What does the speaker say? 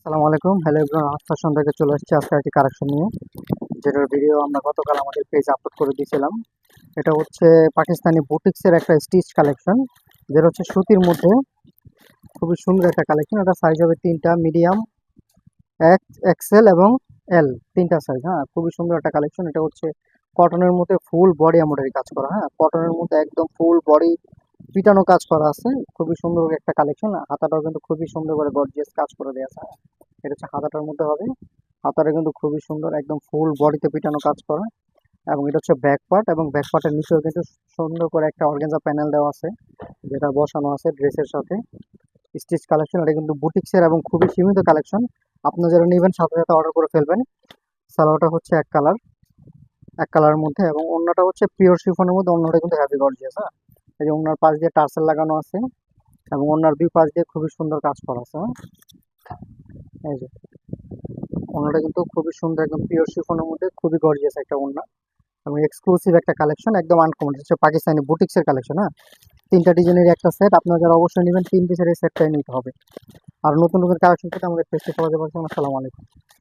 আসসালামু আলাইকুম। Hello everyone, আস্থা সন্ধ্যাকে চলে এসেছি আজকে একটি কালেকশন নিয়ে, যেটার ভিডিও আমরা গতকাল আমাদের পেজে আপলোড করে দিয়েছিলাম। এটা হচ্ছে পাকিস্তানি বুটিক্সের একটা স্টিচ কালেকশন, যেটা হচ্ছে সুতির মধ্যে খুবই সুন্দর একটা কালেকশন। এটা সাইজ হবে তিনটা, মিডিয়াম, এক্সেল এবং এল, তিনটা সাইজ। হ্যাঁ, খুবই সুন্দর একটা কালেকশন। এটা হচ্ছে কটনের মধ্যে ফুল বডি এমব্রয়ডারি কাজ করা। হ্যাঁ, কটনের মধ্যে একদম ফুল বডি পিটানো কাজ করা আছে। খুবই সুন্দর একটা কালেকশন। হাতাটাও কিন্তু খুবই সুন্দর করে গর্জিয়াস কাজ করে দেওয়া আছে। এটা হচ্ছে হাতাটার মধ্যে হবে। হাতাটা কিন্তু খুবই সুন্দর, একদম ফুল বডিতে পিটানো কাজ করা। এবং এটা হচ্ছে ব্যাক পার্ট, এবং ব্যাক পার্টের নিচেও কিন্তু সুন্দর করে একটা অর্গানজা প্যানেল দেওয়া আছে, যেটা বসানো আছে ড্রেসের সাথে। স্টিচ কালেকশন, এটা কিন্তু বুটিক্সের এবং খুবই সীমিত কালেকশন। আপনারা যারা নেবেন সাথে সাথে অর্ডার করে ফেলবেন। সালোয়ারটা হচ্ছে এক কালারের মধ্যে, এবং অন্যটা হচ্ছে পিওর শিফনের মধ্যে। অন্যটা কিন্তু হ্যাভি গর্জিয়াস। হ্যাঁ, এই যে অন্যার পাশ দিয়ে টার্সেল লাগানো আছে, এবং অন্যার দুই পাশ দিয়ে খুবই সুন্দর কাজ করা আছে। হ্যাঁ, এই যে ওড়নাটা কিন্তু খুবই সুন্দর, একদম পিওর শিফনের মধ্যে খুবই গর্জিয়াস একটা ওড়না, এবং এক্সক্লুসিভ একটা কালেকশন, একদম আনকমন। হচ্ছে পাকিস্তানি বুটিক্সের কালেকশন। হ্যাঁ, তিনটা ডিজাইনের একটা সেট। আপনারা যারা অবশ্যই নেবেন 3 পিসের এই সেটটাই নিতে হবে। আর নতুন নতুন কালেকশন পেতে আমাদের পেজটি ফলো করতে পারছেন। আসসালামু আলাইকুম।